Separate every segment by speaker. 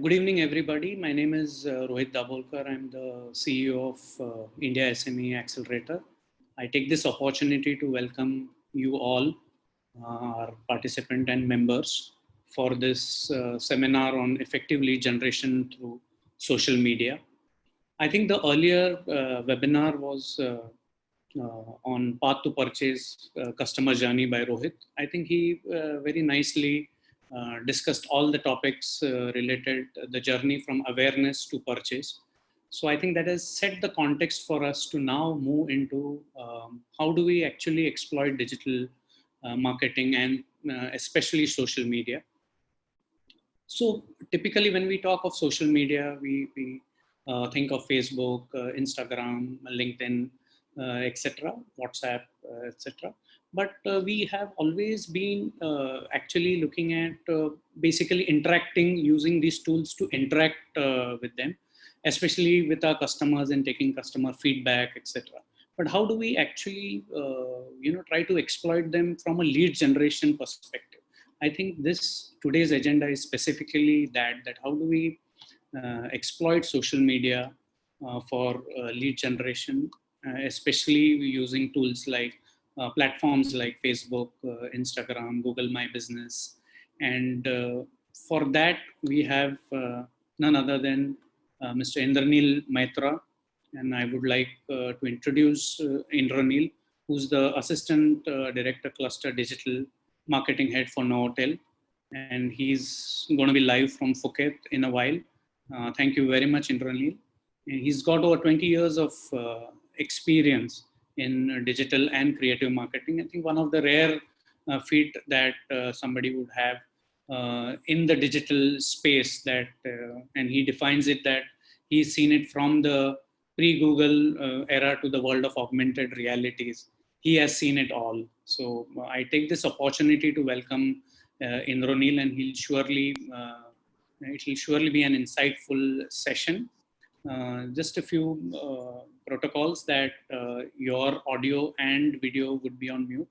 Speaker 1: Good evening, everybody. My name is Rohit Dabolkar. I'm the CEO of India SME Accelerator. I take this opportunity to welcome you all, our participants and members, for this seminar on effective lead generation through social media. I think the earlier webinar was on path to purchase customer journey by Rohit. I think he very nicely discussed all the topics related the journey from awareness to purchase. So I think that has set the context for us to now move into how do we actually exploit digital marketing and especially social media. So typically when we talk of social media, we think of Facebook, Instagram, LinkedIn, etc., WhatsApp, etc. But we have always been actually looking at basically interacting using these tools to interact with them, especially with our customers and taking customer feedback, etc. But how do we actually, try to exploit them from a lead generation perspective? I think today's agenda is specifically that how do we exploit social media for lead generation, especially using tools like platforms like Facebook, Instagram, Google My Business. And for that, we have none other than Mr. Indranil Maitra. And I would like to introduce Indranil, who's the Assistant Director Cluster Digital Marketing Head for Novotel. And he's going to be live from Phuket in a while. Thank you very much, Indranil. He's got over 20 years of experience in digital and creative marketing. I think one of the rare feat that somebody would have in the digital space and he defines it that he's seen it from the pre-Google era to the world of augmented realities. He has seen it all. So I take this opportunity to welcome Indranil, and it will surely be an insightful session. Just a few protocols that your audio and video would be on mute,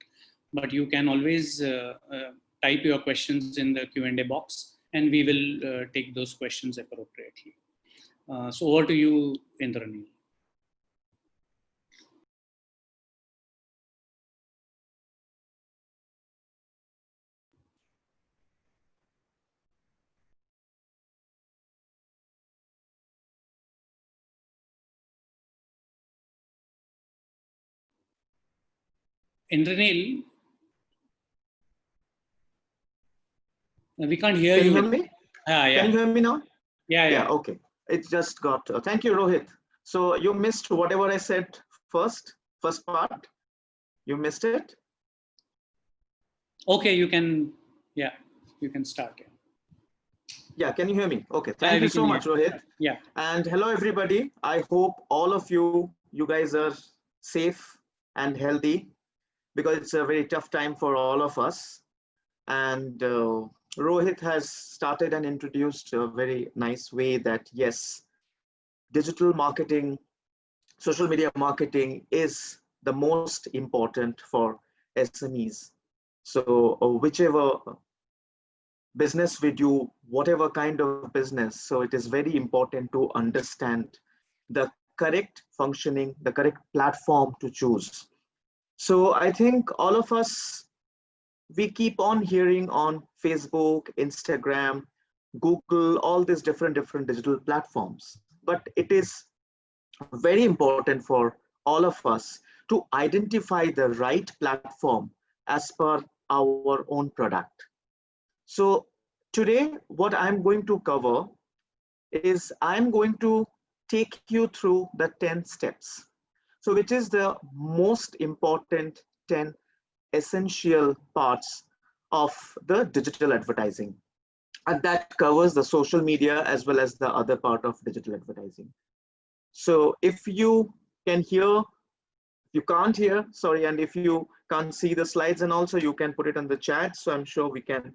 Speaker 1: but you can always type your questions in the Q&A box, and we will take those questions appropriately. So over to you, Indranil. Indranil, we can't hear you.
Speaker 2: Can you hear me?
Speaker 1: Yeah.
Speaker 2: Can you hear me now?
Speaker 1: Yeah.
Speaker 2: Okay. It just got. Thank you, Rohit. So you missed whatever I said first part. You missed it.
Speaker 1: Okay, you can start.
Speaker 2: Yeah. Can you hear me? Okay. Thank you so much, Rohit.
Speaker 1: Yeah.
Speaker 2: And hello, everybody. I hope all of you guys are safe and healthy, because it's a very tough time for all of us. And Rohit has started and introduced a very nice way that yes, digital marketing, social media marketing is the most important for SMEs. So whichever business we do, whatever kind of business, so it is very important to understand the correct functioning, the correct platform to choose. So I think all of us, we keep on hearing on Facebook, Instagram, Google, all these different digital platforms. But it is very important for all of us to identify the right platform as per our own product. So today, what I'm going to cover is I'm going to take you through the 10 steps. So which is the most important 10 essential parts of the digital advertising. And that covers the social media as well as the other part of digital advertising. So if you can hear, you can't hear, sorry, and if you can't see the slides, and also you can put it in the chat. So I'm sure we can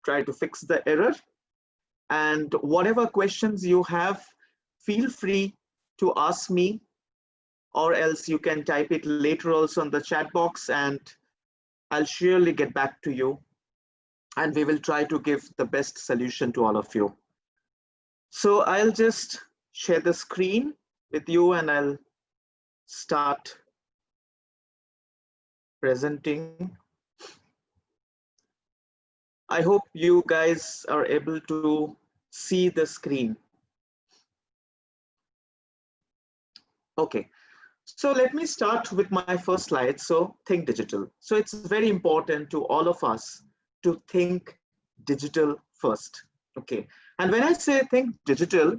Speaker 2: try to fix the error. And whatever questions you have, feel free to ask me, or else you can type it later also in the chat box, and I'll surely get back to you. And we will try to give the best solution to all of you. So I'll just share the screen with you and I'll start presenting. I hope you guys are able to see the screen. Okay, so let me start with my first slide. So think digital. So it's very important to all of us to think digital first. Okay, and when I say think digital,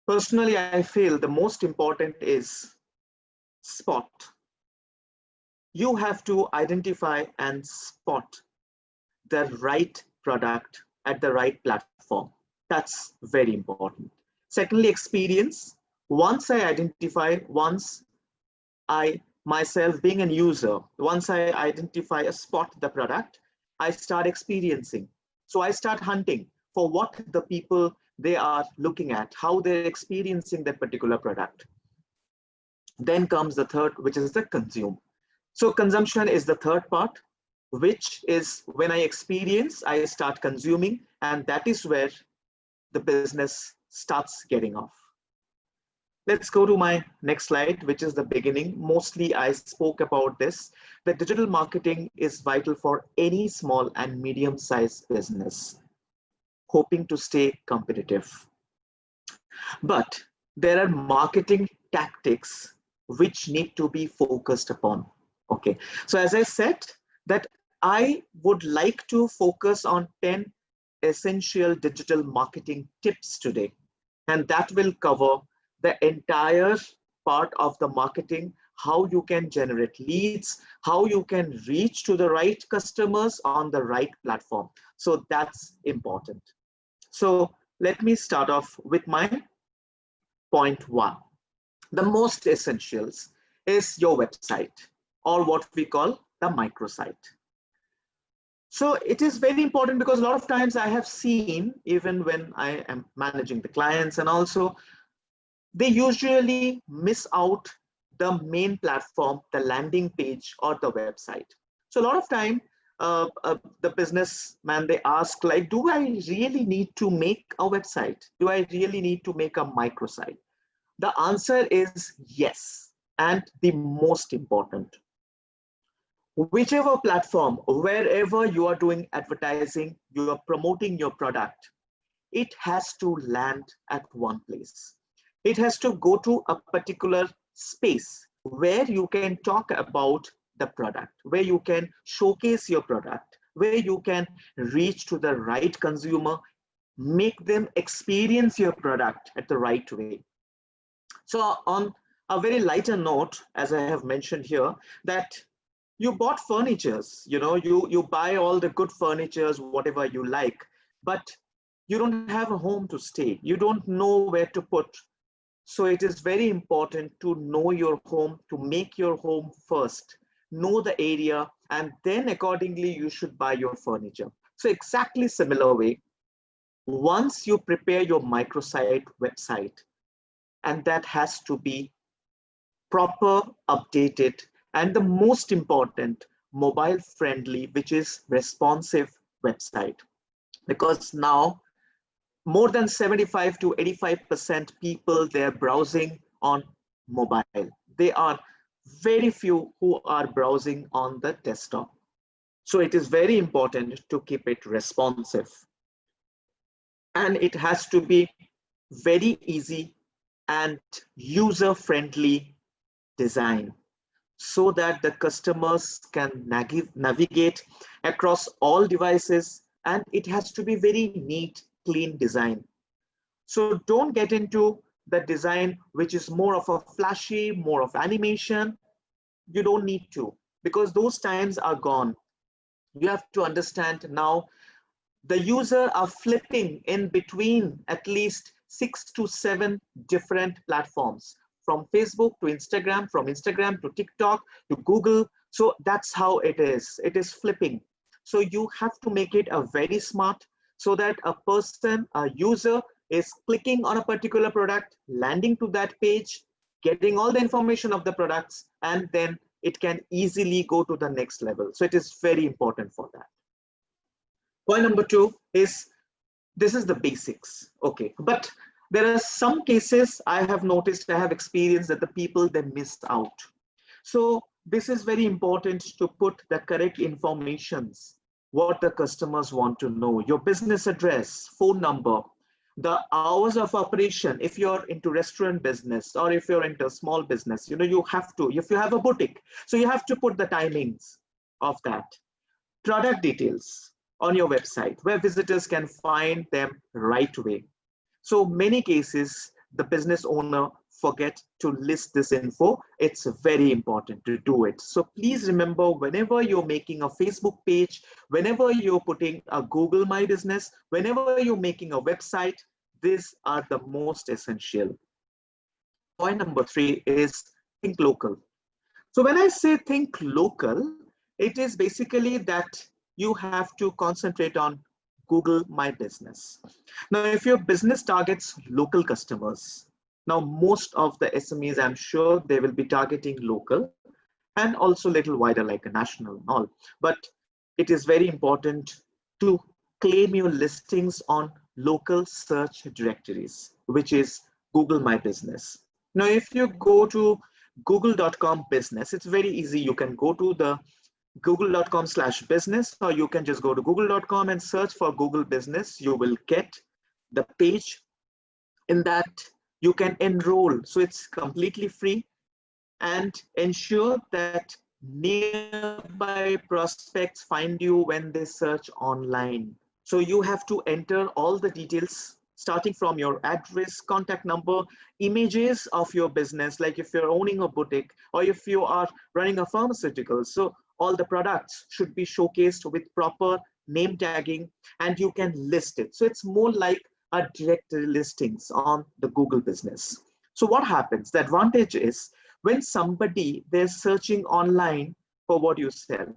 Speaker 2: personally, I feel the most important is spot. You have to identify and spot the right product at the right platform. That's very important. Secondly, experience. Once I identify, once I myself being a user, once I identify a spot the product, I start experiencing. So I start hunting for what the people they are looking at, how they're experiencing that particular product. Then comes the third, which is the consume. So consumption is the third part, which is when I experience, I start consuming, and that is where the business starts getting off. Let's go to my next slide, which is the beginning. Mostly I spoke about this. The digital marketing is vital for any small and medium-sized business hoping to stay competitive. But there are marketing tactics which need to be focused upon. Okay, so as I said, that I would like to focus on 10 essential digital marketing tips today, and that will cover the entire part of the marketing, how you can generate leads, how you can reach to the right customers on the right platform. So that's important. So let me start off with my point one. The most essentials is your website, or what we call the microsite. So it is very important because a lot of times I have seen, even when I am managing the clients, and also they usually miss out the main platform, the landing page or the website. So a lot of time the businessman, they ask like, do I really need to make a website? Do I really need to make a microsite? The answer is yes, and the most important. Whichever platform, wherever you are doing advertising, you are promoting your product, it has to land at one place. It has to go to a particular space where you can talk about the product, where you can showcase your product, where you can reach to the right consumer, make them experience your product at the right way. So on a very lighter note, as I have mentioned here, that you bought furnitures, you buy all the good furnitures, whatever you like, but you don't have a home to stay. You don't know where to put. So it is very important to know your home, to make your home first, know the area, and then accordingly you should buy your furniture. So exactly similar way, once you prepare your microsite website, and that has to be proper, updated, and the most important, mobile friendly, which is responsive website. Because now more than 75 to 85% people, they're browsing on mobile. They are very few who are browsing on the desktop. So it is very important to keep it responsive. And it has to be very easy and user-friendly design so that the customers can navigate across all devices, and it has to be very neat, clean design. So don't get into the design which is more of a flashy, more of animation. You don't need to, because those times are gone. You have to understand now the user are flipping in between at least 6 to 7 different platforms, from Facebook to Instagram, from Instagram to TikTok to Google. So that's how it is flipping. So you have to make it a very smart, so that a person, a user is clicking on a particular product, landing to that page, getting all the information of the products, and then it can easily go to the next level. So it is very important for that. Point number two is This is the basics. Okay. But there are some cases I have noticed, I have experienced that the people, they miss out. So this is very important to put the correct informations, what the customers want to know, your business address, phone number, the hours of operation. If you're into restaurant business or if you're into small business, you have to, if you have a boutique, so you have to put the timings of that. Product details on your website where visitors can find them right away. So many cases, the business owner forget to list this info. It's very important to do it. So please remember, whenever you're making a Facebook page, whenever you're putting a Google My Business, whenever you're making a website, these are the most essential. Point number 3 is think local. So when I say think local, it is basically that you have to concentrate on Google My Business. Now, if your business targets local customers, now most of the SMEs, I'm sure they will be targeting local and also a little wider like a national and all. But it is very important to claim your listings on local search directories, which is Google My Business. Now, if you go to google.com business, it's very easy. You can go to the google.com/business, or you can just go to google.com and search for Google Business. You will get the page. In that, you can enroll. So it's completely free, and ensure that nearby prospects find you when they search online. So you have to enter all the details starting from your address, contact number, images of your business, like if you're owning a boutique or if you are running a pharmaceutical. So all the products should be showcased with proper name tagging, and you can list it. So it's more like a direct listings on the Google Business. So what happens? The advantage is when somebody, they're searching online for what you sell,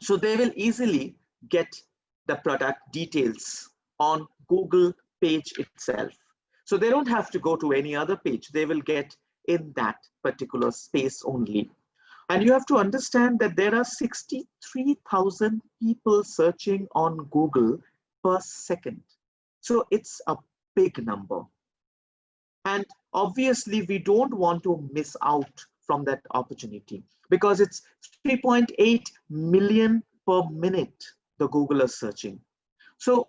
Speaker 2: so they will easily get the product details on Google page itself. So they don't have to go to any other page. They will get in that particular space only. And you have to understand that there are 63,000 people searching on Google per second. So it's a big number. And obviously, we don't want to miss out from that opportunity, because it's 3.8 million per minute the Google is searching. So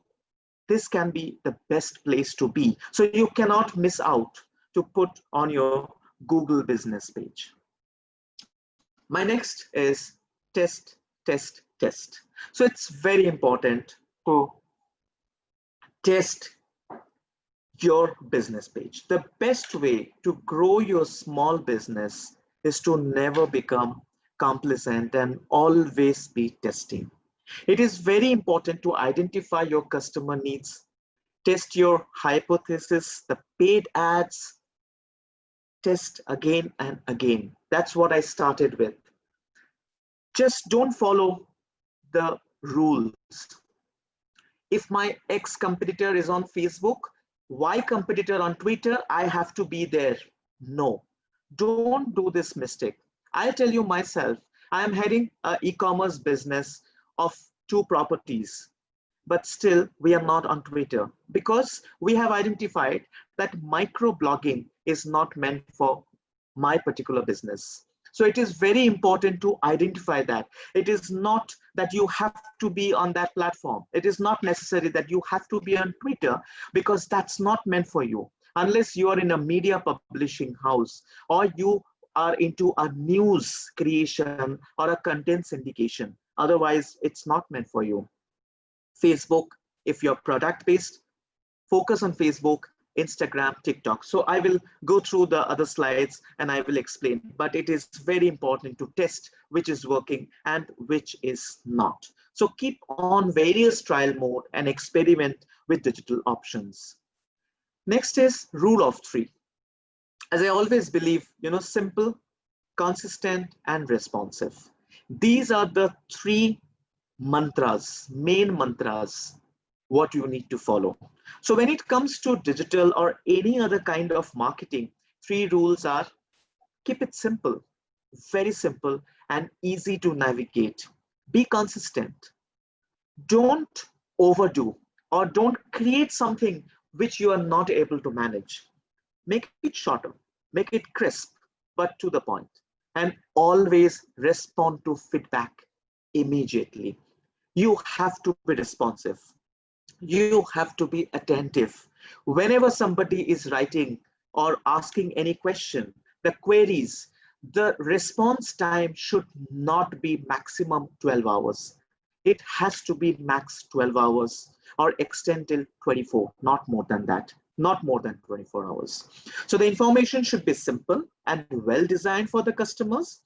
Speaker 2: this can be the best place to be. So you cannot miss out to put on your Google Business page. My next is test, test, test. So it's very important to test your business page. The best way to grow your small business is to never become complacent and always be testing. It is very important to identify your customer needs, test your hypothesis, the paid ads, test again and again. That's what I started with. Just don't follow the rules. If my ex-competitor is on Facebook, Y competitor on Twitter, I have to be there. No, don't do this mistake. I'll tell you myself, I am heading an e-commerce business of 2 properties, but still we are not on Twitter because we have identified that microblogging is not meant for my particular business. So it is very important to identify that. It is not that you have to be on that platform. It is not necessary that you have to be on Twitter, because that's not meant for you. Unless you are in a media publishing house or you are into a news creation or a content syndication. Otherwise, it's not meant for you. Facebook, if you're product based, focus on Facebook, Instagram, TikTok. So I will go through the other slides and I will explain, but it is very important to test which is working and which is not. So keep on various trial mode and experiment with digital options. Next is rule of 3. As I always believe, simple, consistent, and responsive. These are the 3 mantras, main mantras, what you need to follow. So when it comes to digital or any other kind of marketing, 3 rules are: keep it simple, very simple and easy to navigate. Be consistent. Don't overdo or don't create something which you are not able to manage. Make it shorter, make it crisp, but to the point, and always respond to feedback immediately. You have to be responsive. You have to be attentive. Whenever somebody is writing or asking any question, the queries, the response time should not be maximum 12 hours. It has to be max 12 hours or extend till 24, not more than that, not more than 24 hours. So the information should be simple and well designed for the customers.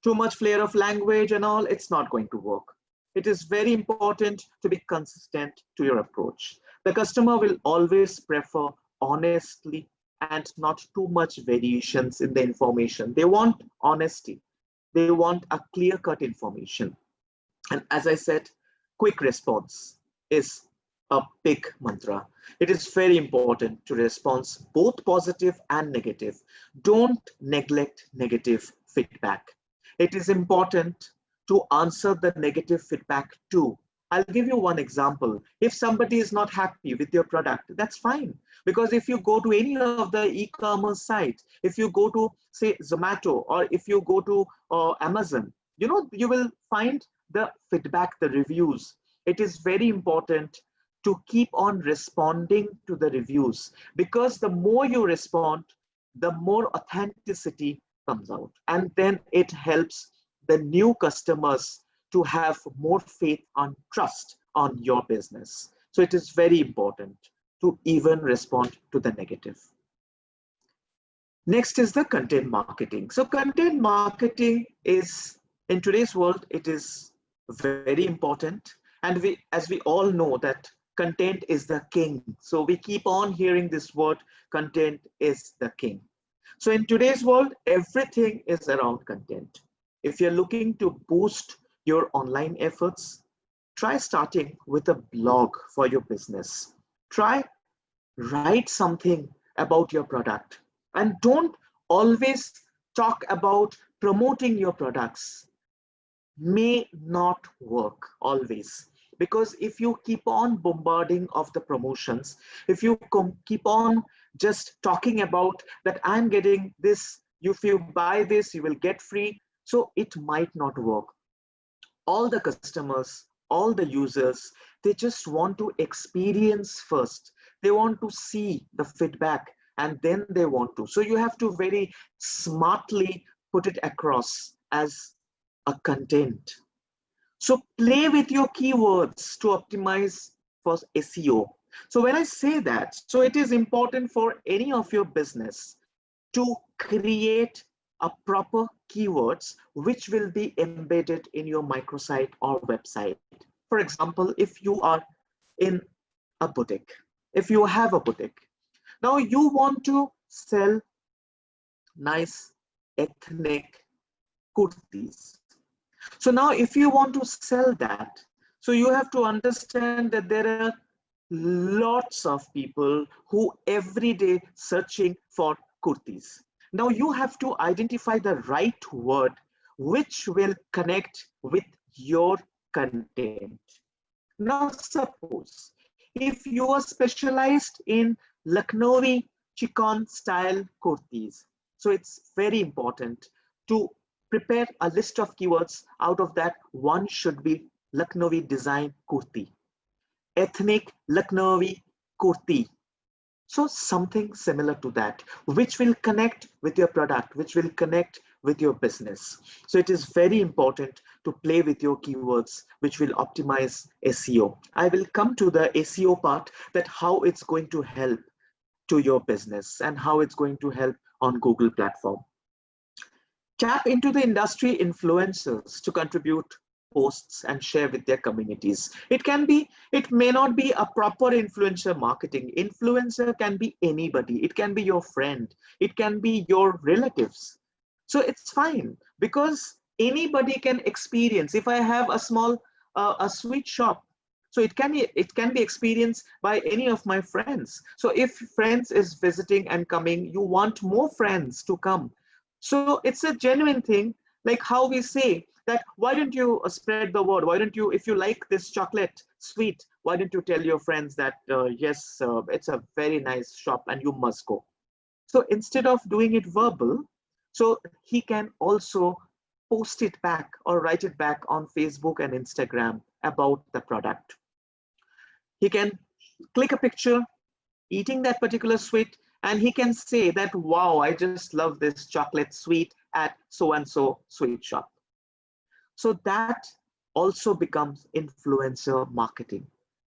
Speaker 2: Too much flair of language and all, it's not going to work. It is very important to be consistent to your approach. The customer will always prefer honestly and not too much variations in the information. They want honesty. They want a clear-cut information. And as I said, quick response is a big mantra. It is very important to respond both positive and negative. Don't neglect negative feedback. It is important to answer the negative feedback too. I'll give you one example. If somebody is not happy with your product, that's fine. Because if you go to any of the e-commerce site, if you go to say Zomato, or if you go to Amazon, you will find the feedback, the reviews. It is very important to keep on responding to the reviews, because the more you respond, the more authenticity comes out. And then it helps the new customers to have more faith and trust on your business. So it is very important to even respond to the negative. Next is the content marketing. So content marketing is, in today's world, it is very important. And as we all know that content is the king. So we keep on hearing this word, content is the king. So in today's world, everything is around content. If you're looking to boost your online efforts, try starting with a blog for your business. Try write something about your product, and don't always talk about promoting your products. May not work always, because if you keep on bombarding of the promotions, if you keep on just talking about that I'm getting this, if you buy this you will get free, so it might not work. All the customers, all the users, they just want to experience first. They want to see the feedback and then they want to. So you have to very smartly put it across as a content. So play with your keywords to optimize for SEO. So when I say that, so it is important for any of your business to create a proper keywords which will be embedded in your microsite or website. For example, if you are in a boutique, if you have a boutique, now you want to sell nice ethnic kurtis. So now if you want to sell that, so you have to understand that there are lots of people who every day searching for kurtis. Now you have to identify the right word which will connect with your content. Now suppose if you are specialized in Lucknowi chikan style kurtis, so it's very important to prepare a list of keywords. Out of that, one should be Lucknowi design kurti, ethnic Lucknowi kurti. So something similar to that, which will connect with your product, which will connect with your business. So it is very important to play with your keywords, which will optimize SEO. I will come to the SEO part, that how it's going to help to your business and how it's going to help on Google platform. Tap into the industry influencers to contribute posts and share with their communities. It may not be a proper influencer marketing. Influencer can be anybody. It can be your friend. It can be your relatives. So it's fine, because anybody can experience. If I have a small, a sweet shop, so it can be experienced by any of my friends. So if friends is visiting and coming, you want more friends to come. So it's a genuine thing, like how we say that why don't you spread the word? Why don't you, if you like this chocolate sweet, why don't you tell your friends that, yes, it's a very nice shop and you must go. So instead of doing it verbal, so he can also post it back or write it back on Facebook and Instagram about the product. He can click a picture eating that particular sweet, and he can say that, wow, I just love this chocolate sweet at so and so sweet shop. So that also becomes influencer marketing.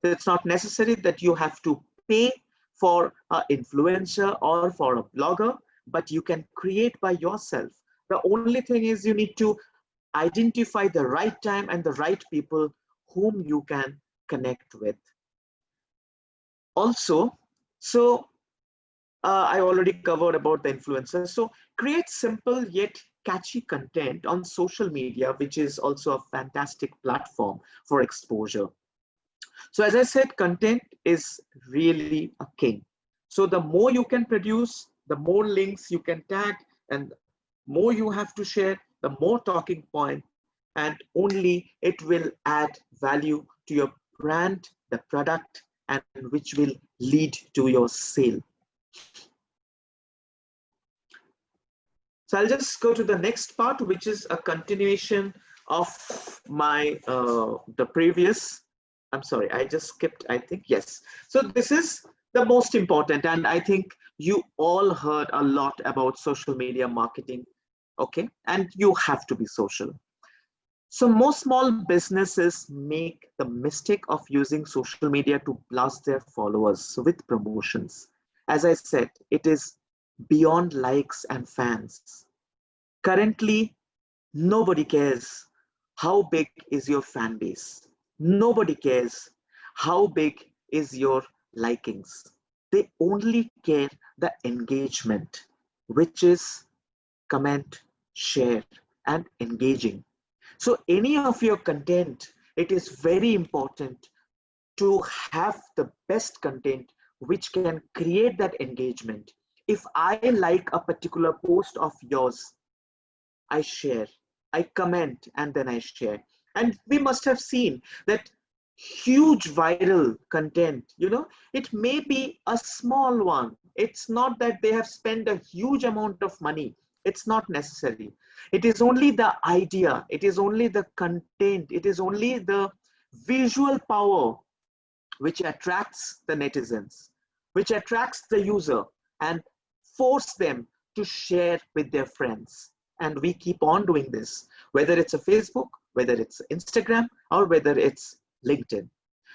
Speaker 2: So it's not necessary that you have to pay for an influencer or for a blogger, but you can create by yourself. The only thing is you need to identify the right time and the right people whom you can connect with. Also, so I already covered about the influencers. So create simple yet catchy content on social media, which is also a fantastic platform for exposure. So as I said, content is really a king. So the more you can produce, the more links you can tag, and more you have to share, the more talking point, and only it will add value to your brand, the product, and which will lead to your sale. So I'll just go to the next part, which is a continuation of my the previous. I'm sorry, I just skipped, I think, yes. So this is the most important, and I think you all heard a lot about social media marketing, okay? And you have to be social. So most small businesses make the mistake of using social media to blast their followers with promotions. As I said, it is beyond likes and fans. Currently, nobody cares how big is your fan base. Nobody cares how big is your likings. They only care the engagement, which is comment, share, and engaging. So any of your content, it is very important to have the best content which can create that engagement. If I like a particular post of yours, I share, I comment, and then I share. And we must have seen that huge viral content, it may be a small one. It's not that they have spent a huge amount of money. It's not necessary. It is only the idea, it is only the content, it is only the visual power which attracts the netizens, which attracts the user and force them to share with their friends. And we keep on doing this, whether it's a Facebook, whether it's Instagram, or whether it's LinkedIn.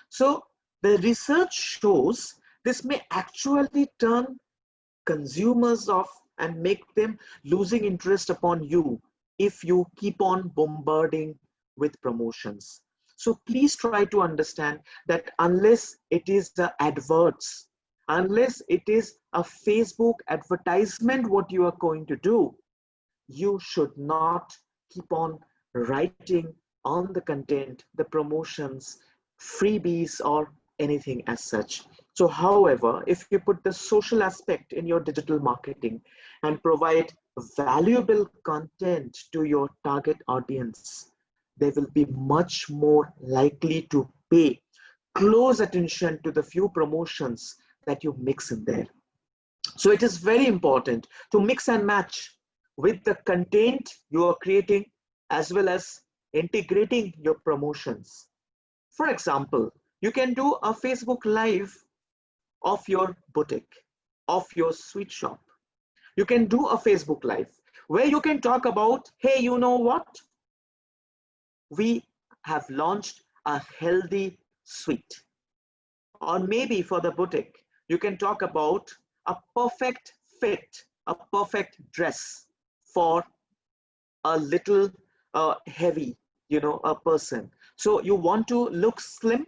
Speaker 2: So the research shows this may actually turn consumers off and make them losing interest upon you if you keep on bombarding with promotions. So please try to understand that unless it is the adverts, unless it is a Facebook advertisement, what you are going to do, you should not keep on writing on the content, the promotions, freebies, or anything as such. So, however, if you put the social aspect in your digital marketing and provide valuable content to your target audience, they will be much more likely to pay close attention to the few promotions that you mix in there. So it is very important to mix and match with the content you are creating as well as integrating your promotions. For example, you can do a Facebook Live of your boutique, of your sweet shop. You can do a Facebook Live where you can talk about, hey, you know what? We have launched a healthy sweet. Or maybe for the boutique, you can talk about a perfect fit, a perfect dress for a little heavy, a person. So you want to look slim,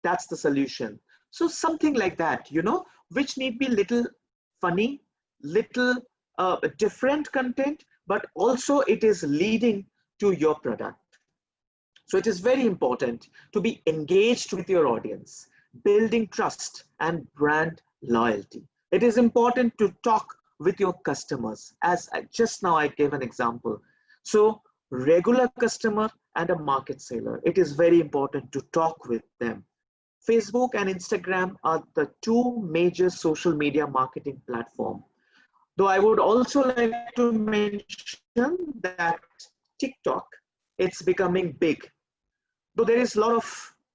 Speaker 2: that's the solution. So something like that, which need be little funny, little different content, but also it is leading to your product. So it is very important to be engaged with your audience, building trust and brand loyalty. It is important to talk with your customers, as just now I gave an example. So regular customer and a market seller. It is very important to talk with them. Facebook and Instagram are the two major social media marketing platforms. Though I would also like to mention that TikTok, it's becoming big. Though there is a lot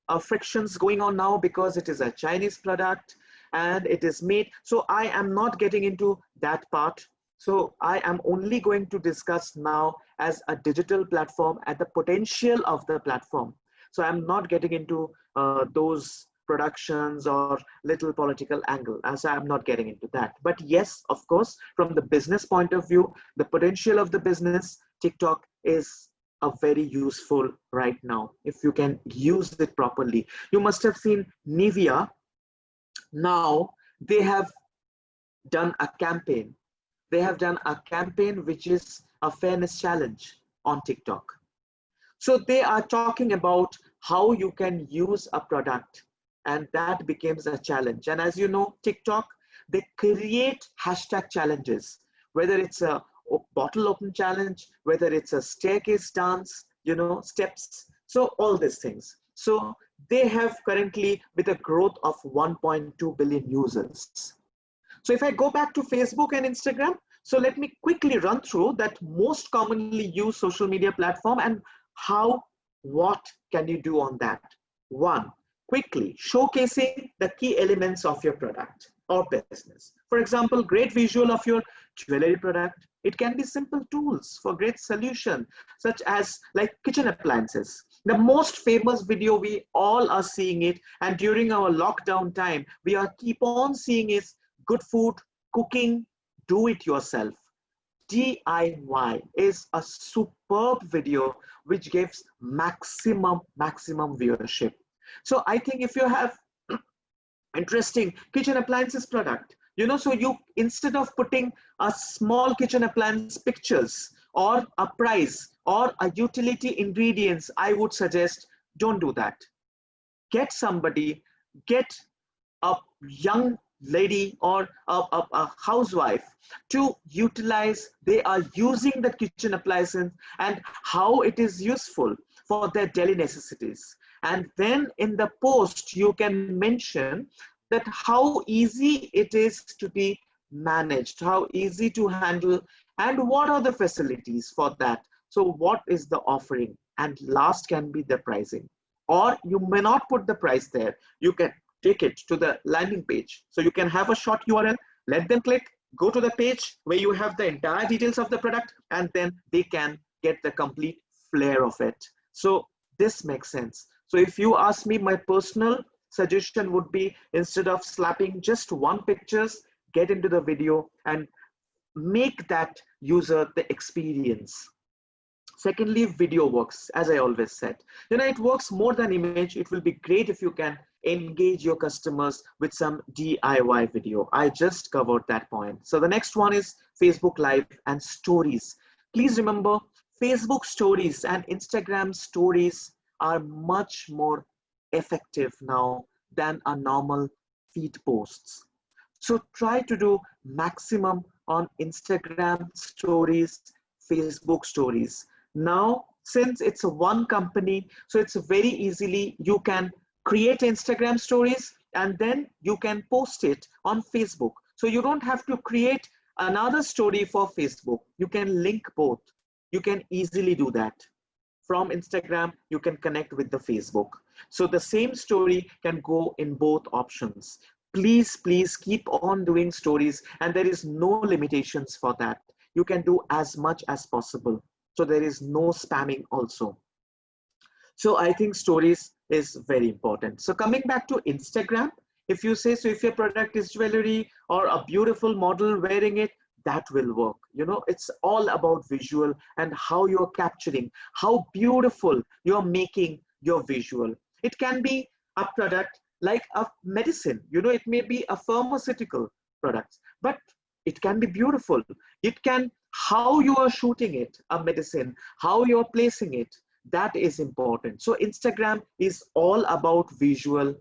Speaker 2: of frictions going on now because it is a Chinese product and it is made. So I am not getting into that part. So I am only going to discuss now as a digital platform and the potential of the platform. So I'm not getting into those productions or little political angle, as I'm not getting into that. But yes, of course, from the business point of view, the potential of the business, TikTok is a very useful right now if you can use it properly. You must have seen Nivea. Now they have done a campaign. They have done a campaign which is a fairness challenge on TikTok. So they are talking about how you can use a product, and that becomes a challenge. And as you know, TikTok, they create hashtag challenges, whether it's a bottle open challenge, whether it's a staircase dance, you know, steps. So all these things. So they have currently with a growth of 1.2 billion users. So if I go back to Facebook and Instagram, so let me quickly run through that most commonly used social media platform and how, what can you do on that? One, quickly showcasing the key elements of your product or business. For example, great visual of your jewelry product. It can be simple tools for great solution, such as like kitchen appliances. The most famous video we all are seeing it, and during our lockdown time, we are keep on seeing is good food, cooking, do it yourself. DIY is a superb video which gives maximum viewership. So I think if you have interesting kitchen appliances product, you know, so you, instead of putting a small kitchen appliance pictures or a price or a utility ingredients, I would suggest don't do that. Get somebody, get a young lady or a housewife to utilize, they are using the kitchen appliances and how it is useful for their daily necessities. And then in the post, you can mention that how easy it is to be managed, how easy to handle, and what are the facilities for that. So what is the offering? And last can be the pricing. Or you may not put the price there. You can take it to the landing page. So you can have a short URL, let them click, go to the page where you have the entire details of the product, and then they can get the complete flair of it. So this makes sense. So if you ask me, my personal suggestion would be, instead of slapping just one pictures, get into the video and make that user the experience. Secondly, video works, as I always said. You know, it works more than image. It will be great if you can engage your customers with some DIY video. I just covered that point. So the next one is Facebook Live and stories. Please remember, Facebook stories and Instagram stories are much more effective now than a normal feed posts. So try to do maximum on Instagram stories, Facebook stories. Now, since it's a one company, so it's very easily, you can create Instagram stories and then you can post it on Facebook. So you don't have to create another story for Facebook. You can link both. You can easily do that. From Instagram, you can connect with the Facebook. So the same story can go in both options. Please, please keep on doing stories, and there is no limitations for that. You can do as much as possible. So there is no spamming also. So I think stories is very important. So coming back to Instagram, if you say, so if your product is jewelry or a beautiful model wearing it, that will work. You know, it's all about visual and how you're capturing, how beautiful you're making your visual. It can be a product like a medicine, you know, it may be a pharmaceutical product, but it can be beautiful. It can, how you are shooting it, a medicine, how you're placing it, that is important. So Instagram is all about visual.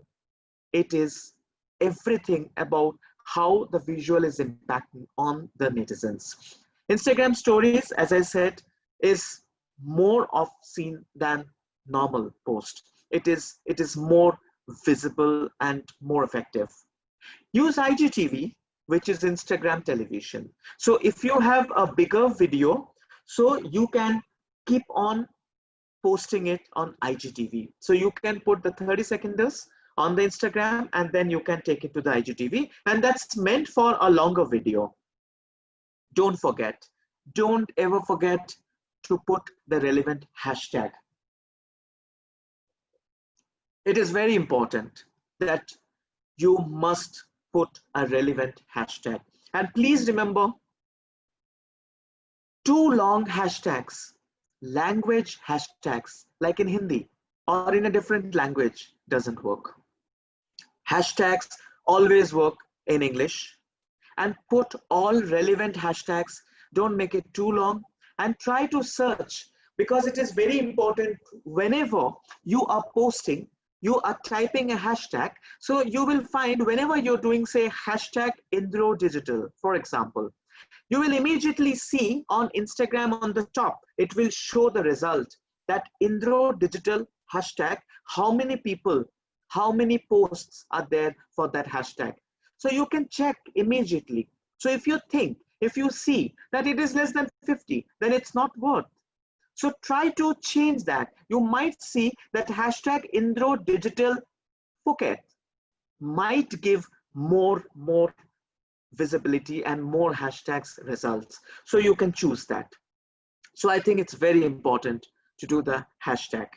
Speaker 2: It is everything about how the visual is impacting on the netizens. Instagram stories, as I said, is more seen than normal post. It is more visible and more effective. Use IGTV, which is Instagram television. So if you have a bigger video, so you can keep on posting it on IGTV. So you can put the 30 seconders on the Instagram and then you can take it to the IGTV, and that's meant for a longer video. Don't forget, don't ever forget to put the relevant hashtag. It is very important that you must put a relevant hashtag. And please remember, too long hashtags, language hashtags like in Hindi or in a different language doesn't work. Hashtags always work in English, and put all relevant hashtags. Don't make it too long, and try to search, because it is very important whenever you are posting, you are typing a hashtag. So you will find whenever you're doing, say, hashtag Indro Digital, for example, you will immediately see on Instagram on the top, it will show the result that Indro Digital hashtag, how many people, how many posts are there for that hashtag. So you can check immediately. So if you think, if you see that it is less than 50, then it's not worth. So try to change that. You might see that hashtag Indro Digital Phuket might give more visibility and more hashtags results. So you can choose that. So I think it's very important to do the hashtag.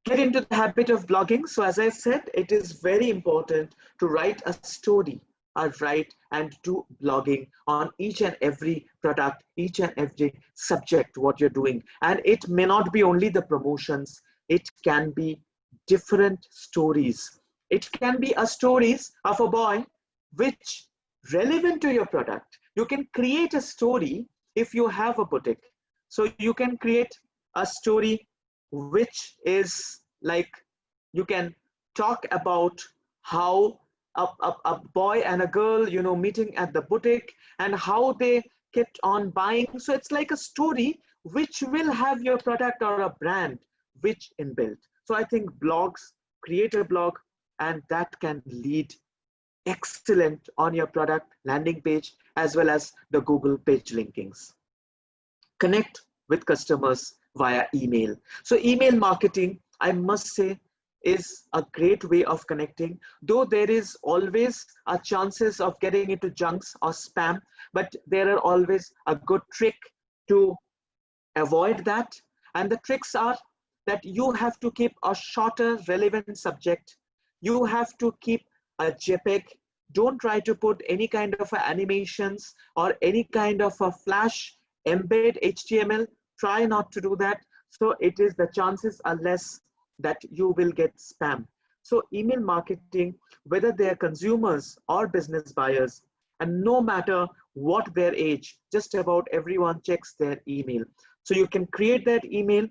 Speaker 2: Get into the habit of blogging. So as I said, it is very important to write a story, write and do blogging on each and every product, each and every subject, what you're doing. And it may not be only the promotions, it can be different stories. It can be a stories of a boy which relevant to your product. You can create a story if you have a boutique. So you can create a story which is like, you can talk about how a boy and a girl, you know, meeting at the boutique and how they kept on buying. So it's like a story which will have your product or a brand which inbuilt. So I think blogs, create a blog, and that can lead excellent on your product landing page as well as the Google page linkings. Connect with customers via email. So email marketing, I must say, is a great way of connecting, though there is always a chances of getting into junks or spam, but there are always a good trick to avoid that. And the tricks are that you have to keep a shorter relevant subject. You have to keep a JPEG. Don't try to put any kind of animations or any kind of a flash embed HTML. Try not to do that. So it is, the chances are less that you will get spam. So email marketing, whether they are consumers or business buyers, and no matter what their age, just about everyone checks their email. So you can create that email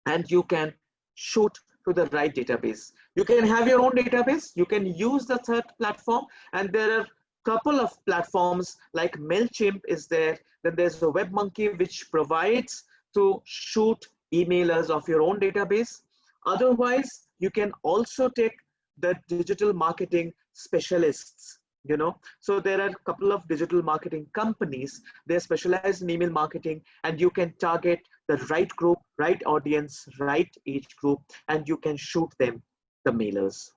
Speaker 2: and you can shoot to the right database. You can have your own database. You can use the third platform, and there are couple of platforms like MailChimp is there. Then there's the WebMonkey, which provides to shoot emailers of your own database. Otherwise, you can also take the digital marketing specialists, you know. So there are a couple of digital marketing companies, they're specialized in email marketing, and you can target the right group, right audience, right age group, and you can shoot them the mailers.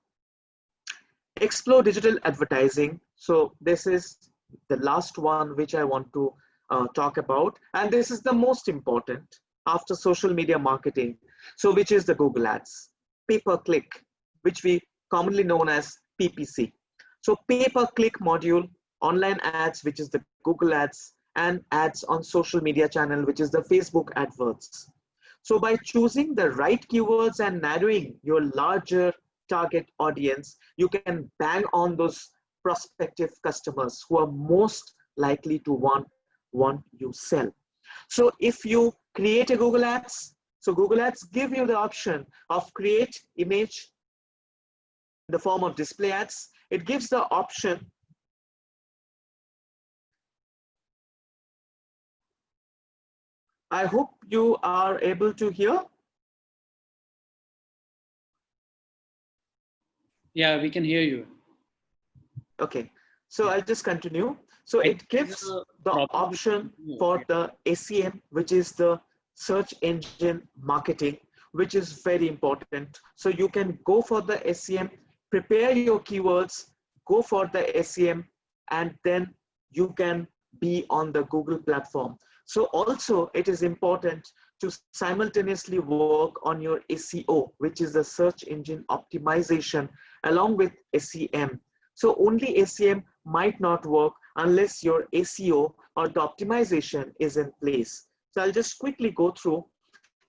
Speaker 2: Explore digital advertising. So this is the last one which I want to talk about, and this is the most important after social media marketing. So which is the Google Ads, pay-per-click, which we commonly known as PPC. So pay-per-click module, online ads, which is the Google Ads, and ads on social media channel, which is the Facebook adverts. So by choosing the right keywords and narrowing your larger target audience, you can bang on those prospective customers who are most likely to want you sell. So if you create a Google Ads, so Google Ads give you the option of create image in the form of display ads. It gives the option I hope you are able to hear.
Speaker 1: Yeah, we can hear you.
Speaker 2: Okay, so
Speaker 1: Yeah.
Speaker 2: I'll just continue. So
Speaker 1: I think
Speaker 2: it
Speaker 1: there's
Speaker 2: gives
Speaker 1: a
Speaker 2: the
Speaker 1: problem with
Speaker 2: option
Speaker 1: you.
Speaker 2: for
Speaker 1: Yeah.
Speaker 2: the SEM, which is the search engine marketing, which is very important. So you can go for the SEM, prepare your keywords, go for the SEM, and then you can be on the Google platform. So also it is important to simultaneously work on your SEO, which is the search engine optimization, along with SEM. So only SEM might not work unless your SEO or the optimization is in place. So I'll just quickly go through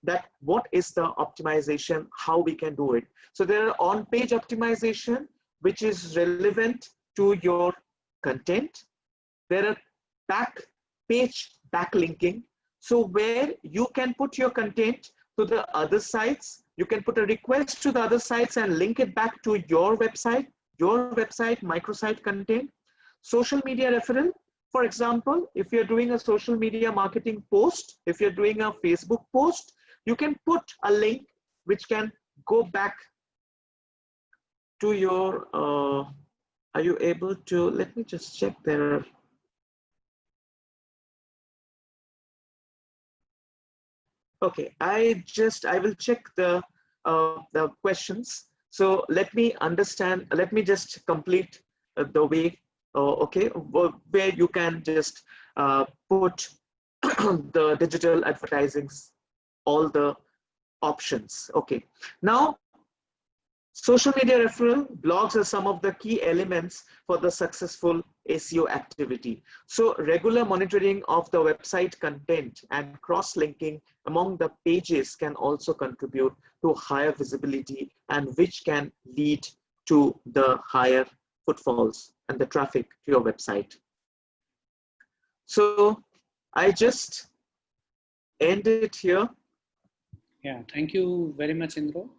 Speaker 2: that what is the optimization, how we can do it. So there are on-page optimization, which is relevant to your content. There are page backlinking. So where you can put your content to the other sites, you can put a request to the other sites and link it back to your website microsite content. Social media referral. For example, if you're doing a social media marketing post, if you're doing a Facebook post, you can put a link which can go back to your, are you able to, let me just check there. Okay, I will check the questions. So let me understand, let me just complete the way, okay, where you can just put the digital advertisings, all the options. Okay, now social media referral, blogs are some of the key elements for the successful SEO activity. So regular monitoring of the website content and cross-linking among the pages can also contribute to higher visibility, and which can lead to the higher footfalls and the traffic to your website. So I just end it here.
Speaker 1: Yeah, thank you very much, Indro.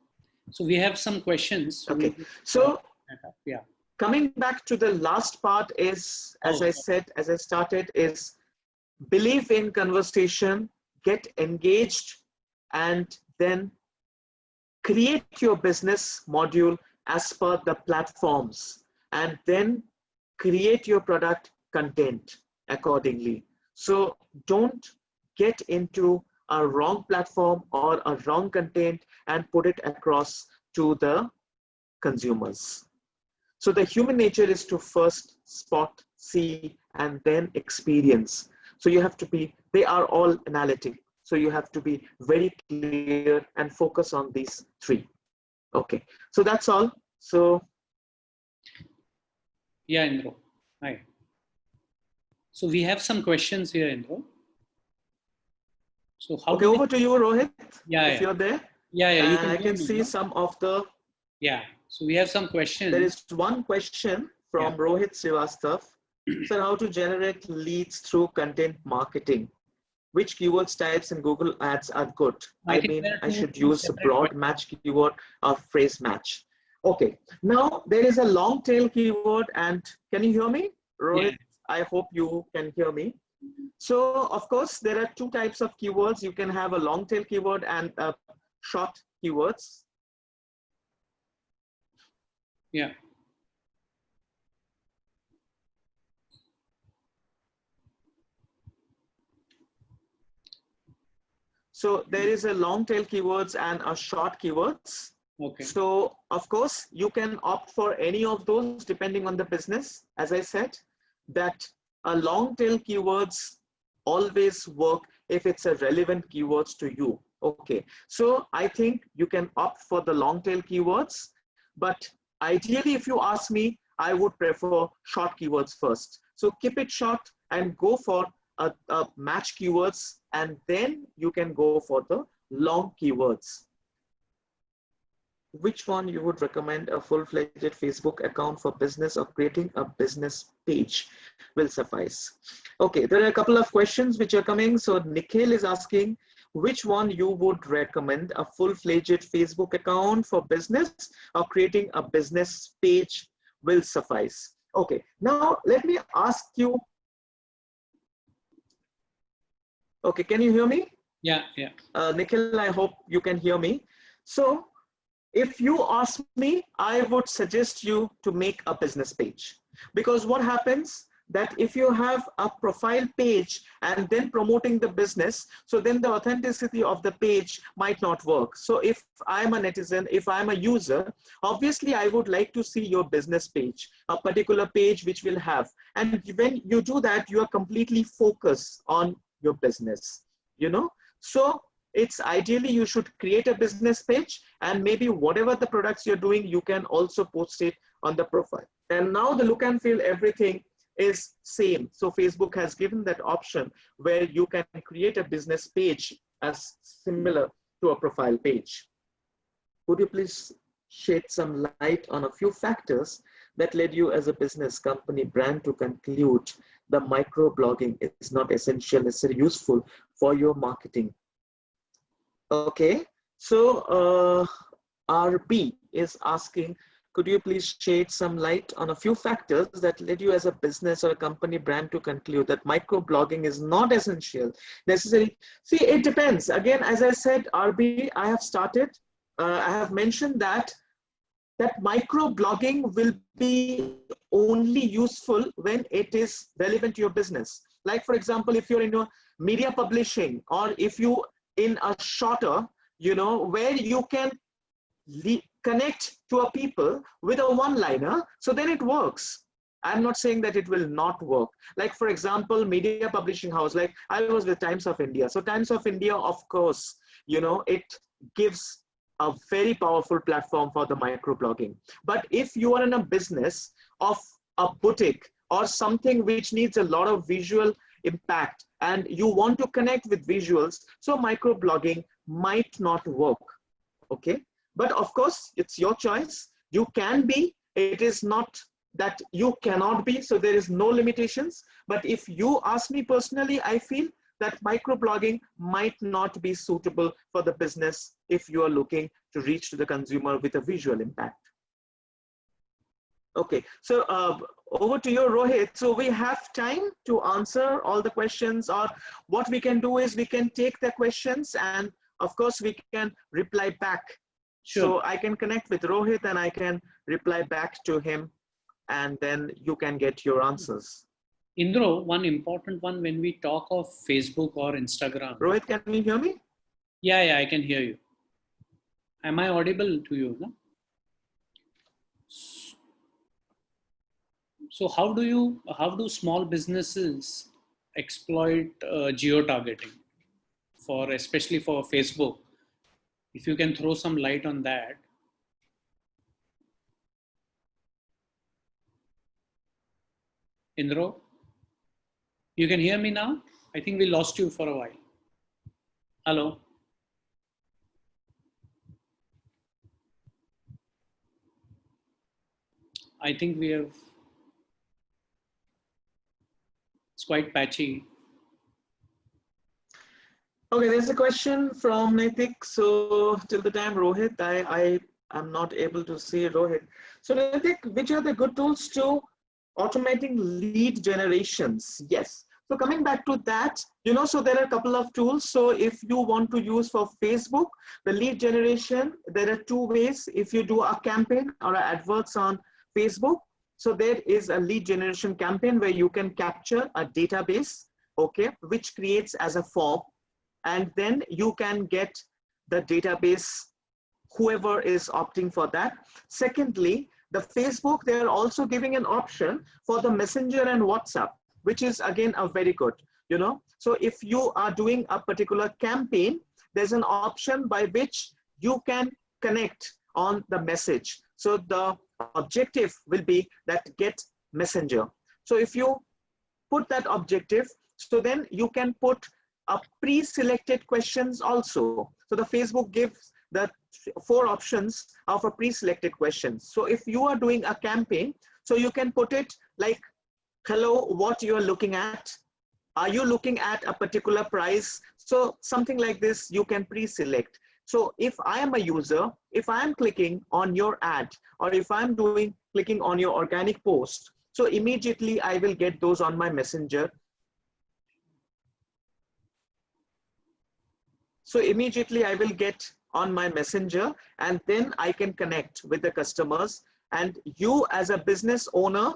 Speaker 1: So we have some questions.
Speaker 2: Okay, so
Speaker 1: yeah.
Speaker 2: Coming back to the last part is, as I said, as I started, is believe in conversation, get engaged, and then create your business module as per the platforms, and then create your product content accordingly. So don't get into a wrong platform or a wrong content and put it across to the consumers. So the human nature is to first spot, see, and then experience. So you have to be, they are all analytic. So you have to be very clear and focus on these three. Okay, so that's all. So.
Speaker 1: Yeah, Indro. Hi. So we have some questions here, Indro. So how
Speaker 2: okay, over to you, Rohit.
Speaker 1: Yeah,
Speaker 2: if you're there.
Speaker 1: Yeah, you
Speaker 2: and I can
Speaker 1: me,
Speaker 2: see some of the.
Speaker 1: Yeah, so we have some questions.
Speaker 2: There is one question from Rohit Srivastav. So how to generate leads through content marketing? Which keywords types in Google Ads are good? I mean, I should use a broad match keyword or phrase match. Okay, now there is a long tail keyword, and can you hear me, Rohit? I hope you can hear me. So of course, there are two types of keywords. You can have a long tail keyword and short keywords.
Speaker 1: Yeah.
Speaker 2: So there is a long tail keywords and a short keywords.
Speaker 1: Okay.
Speaker 2: So of course, you can opt for any of those depending on the business. As I said, that a long tail keywords always work if it's a relevant keywords to you. Okay, so I think you can opt for the long tail keywords, but ideally, if you ask me, I would prefer short keywords first. So keep it short and go for a match keywords, and then you can go for the long keywords. Which one you would recommend, a full-fledged Facebook account for business or creating a business page will suffice? Okay, there are a couple of questions which are coming. So Nikhil is asking, which one you would recommend, a full-fledged Facebook account for business or creating a business page will suffice? Okay, now let me ask you. Okay, can you hear me?
Speaker 1: Yeah, yeah.
Speaker 2: Nikhil, I hope you can hear me. So if you ask me, I would suggest you to make a business page, because what happens that if you have a profile page and then promoting the business, so then the authenticity of the page might not work. So if I'm a netizen, if I'm a user, obviously I would like to see your business page, a particular page which will have, and when you do that, you are completely focused on your business, you know. So it's ideally you should create a business page, and maybe whatever the products you're doing, you can also post it on the profile. And now the look and feel, everything is same. So Facebook has given that option where you can create a business page as similar to a profile page. Could you please shed some light on a few factors that led you as a business company brand to conclude the microblogging is not essential, necessarily useful for your marketing? Okay, so RB is asking, could you please shed some light on a few factors that led you as a business or a company brand to conclude that microblogging is not essential, necessary? See, it depends. Again, as I said, RB, I have started, I have mentioned that microblogging will be only useful when it is relevant to your business. Like for example, if you're in your media publishing, or if you in a shorter, you know, where you can connect to a people with a one-liner, so then it works. I'm not saying that it will not work. Like for example, media publishing house, like I was with Times of India. So Times of India, of course, you know, it gives a very powerful platform for the microblogging. But if you are in a business of a boutique or something which needs a lot of visual impact and you want to connect with visuals, so microblogging might not work. Okay, but of course it's your choice. You can be, it is not that you cannot be, so there is no limitations. But if you ask me personally, I feel that microblogging might not be suitable for the business if you are looking to reach to the consumer with a visual impact. Okay, so over to you, Rohit. So we have time to answer all the questions, or what we can do is we can take the questions and of course we can reply back.
Speaker 1: Sure.
Speaker 2: So I can connect with Rohit and I can reply back to him, and then you can get your answers.
Speaker 1: Indro, one important one when we talk of Facebook or Instagram.
Speaker 2: Rohit, can you hear me?
Speaker 1: Yeah, I can hear you. Am I audible to you? No? So how do small businesses exploit geo-targeting especially for Facebook? If you can throw some light on that. Indro, you can hear me now? I think we lost you for a while. Hello? I think it's quite patchy.
Speaker 2: Okay, there's a question from Naitik. So till the time Rohit, I am not able to see Rohit. So Naitik, which are the good tools to automating lead generations? Yes. So coming back to that, you know, so there are a couple of tools. So if you want to use for Facebook, the lead generation, there are two ways. If you do a campaign or adverts on Facebook, so there is a lead generation campaign where you can capture a database, okay, which creates as a form, and then you can get the database, whoever is opting for that. Secondly, the Facebook, they're also giving an option for the Messenger and WhatsApp, which is again a very good, you know. So if you are doing a particular campaign, there's an option by which you can connect on the message. So the objective will be that get Messenger. So if you put that objective, so then you can put a pre-selected questions also. So the Facebook gives the 4 options of a pre-selected questions. So if you are doing a campaign, so you can put it like, hello, what you are looking at? Are you looking at a particular price? So something like this, you can pre-select. So if I am a user, if I'm clicking on your ad, or if I'm clicking on your organic post, so immediately I will get those on my Messenger. So immediately I will get on my messenger, and then I can connect with the customers, and you as a business owner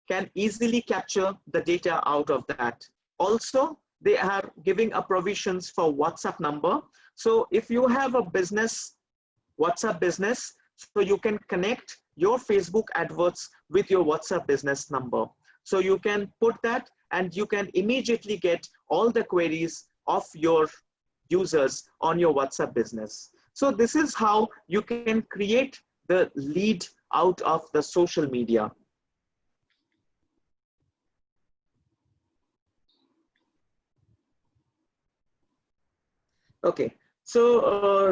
Speaker 2: can easily capture the data out of that. Also, they are giving a provisions for WhatsApp number. So if you have a business, WhatsApp business, so you can connect your Facebook adverts with your WhatsApp business number. So you can put that, and you can immediately get all the queries of your users on your WhatsApp business. So this is how you can create the lead out of the social media. Okay, so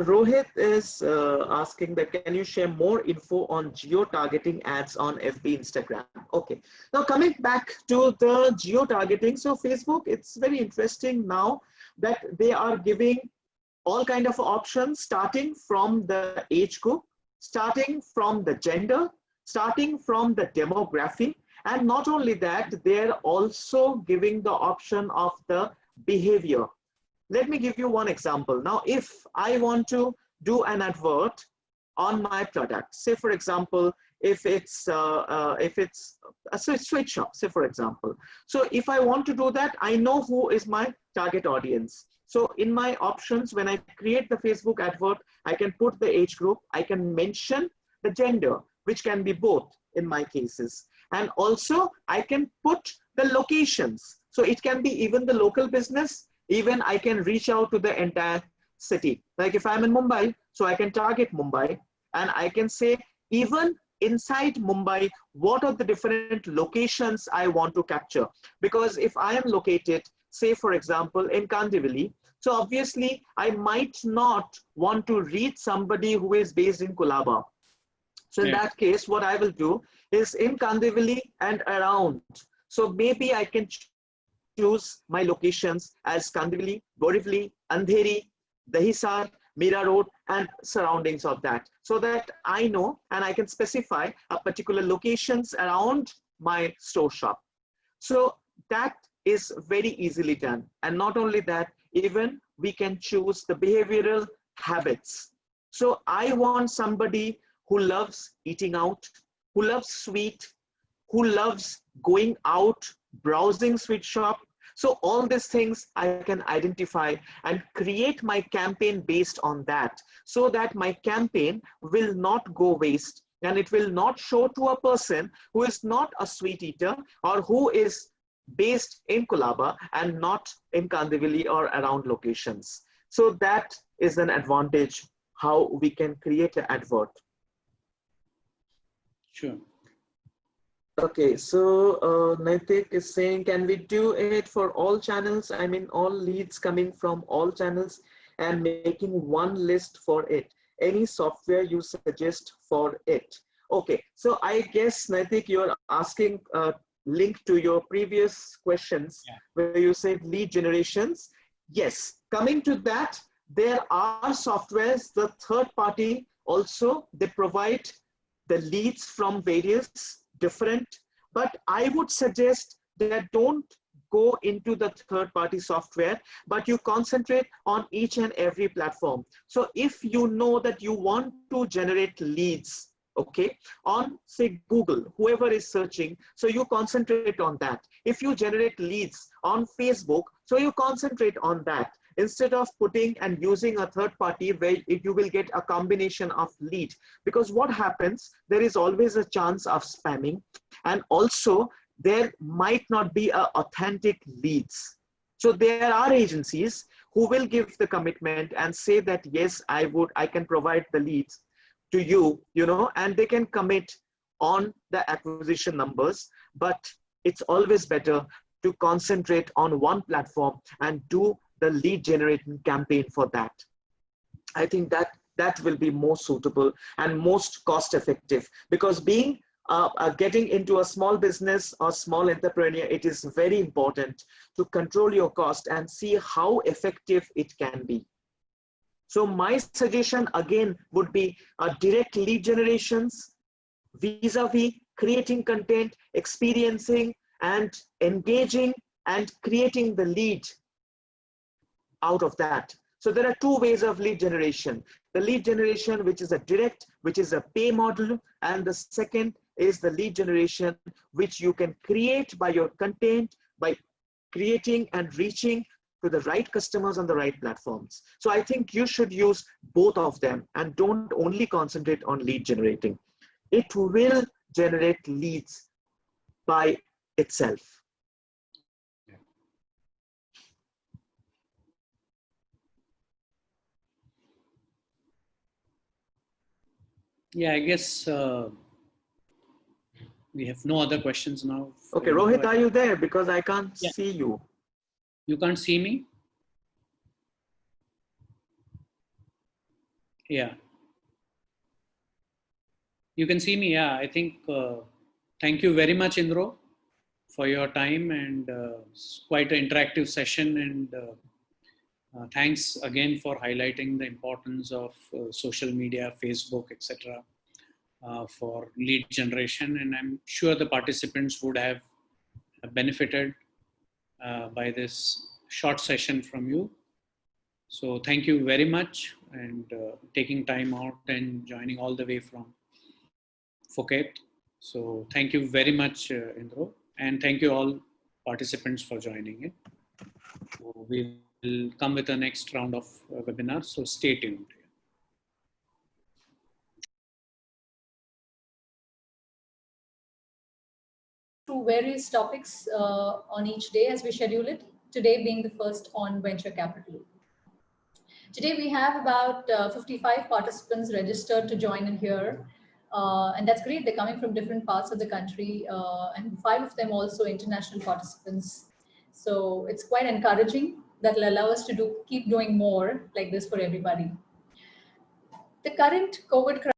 Speaker 2: Rohit is asking that, can you share more info on geo-targeting ads on FB, Instagram? Okay, now coming back to the geo-targeting. So Facebook, it's very interesting now that they are giving all kind of options, starting from the age group, starting from the gender, starting from the demography. And not only that, they're also giving the option of the behavior. Let me give you one example. Now, if I want to do an advert on my product, say for example, if it's a sweet shop, say for example. So if I want to do that, I know who is my target audience. So in my options, when I create the Facebook advert, I can put the age group, I can mention the gender, which can be both in my cases. And also I can put the locations. So it can be even the local business, even I can reach out to the entire city. Like if I'm in Mumbai, so I can target Mumbai, and I can say even inside Mumbai, what are the different locations I want to capture? Because if I am located, say for example, in Kandivali, so obviously I might not want to reach somebody who is based in Colaba. So in that case, what I will do is in Kandivali and around. So maybe I can choose my locations as Kandivali, Borivali, Andheri, Dahisar, Mira Road, and surroundings of that, so that I know and I can specify a particular locations around my store shop. So that is very easily done. And not only that, even we can choose the behavioral habits. So I want somebody who loves eating out, who loves sweet, who loves going out, browsing sweet shop. So all these things I can identify and create my campaign based on that, so that my campaign will not go waste, and it will not show to a person who is not a sweet eater or who is based in Colaba and not in Kandivali or around locations. So that is an advantage how we can create an advert.
Speaker 1: Sure.
Speaker 2: Okay, so Naitik is saying, can we do it for all channels? I mean, all leads coming from all channels and making one list for it. Any software you suggest for it? Okay, so I guess Naitik, you're asking link to your previous questions where you said lead generations. Yes, coming to that, there are softwares, the third party also, they provide the leads from various different, but I would suggest that don't go into the third party software, but you concentrate on each and every platform. So if you know that you want to generate leads, okay, on say Google, whoever is searching, so you concentrate on that. If you generate leads on Facebook, so you concentrate on that, instead of putting and using a third party where you will get a combination of lead. Because what happens, there is always a chance of spamming, and also there might not be authentic leads. So there are agencies who will give the commitment and say that, yes, I can provide the leads to you, and they can commit on the acquisition numbers, but it's always better to concentrate on one platform and do the lead generating campaign for that. I think that will be more suitable and most cost effective, because being getting into a small business or small entrepreneur, it is very important to control your cost and see how effective it can be. So my suggestion again would be direct lead generations, vis-a-vis creating content, experiencing and engaging and creating the lead out of that. So there are two ways of lead generation. The lead generation, which is a direct, which is a pay model. And the second is the lead generation, which you can create by your content, by creating and reaching to the right customers on the right platforms. So I think you should use both of them and don't only concentrate on lead generating. It will generate leads by itself.
Speaker 1: Yeah, I guess we have no other questions now.
Speaker 2: Okay, Rohit, are you there? Because I can't see you.
Speaker 1: You can't see me? Yeah. You can see me, yeah. I think, thank you very much, Indro, for your time, and it's quite an interactive session, and thanks again for highlighting the importance of social media, Facebook, etc. For lead generation, and I'm sure the participants would have benefited by this short session from you. So thank you very much, and taking time out and joining all the way from Phuket. So thank you very much, Indro, and thank you all participants for joining it. So we will come with the next round of webinars, so stay tuned.
Speaker 3: Through various topics on each day as we schedule it, today being the first on venture capital. Today we have about 55 participants registered to join in here. And that's great. They're coming from different parts of the country, and 5 of them also international participants. So it's quite encouraging. That will allow us to keep doing more like this for everybody. The current COVID crisis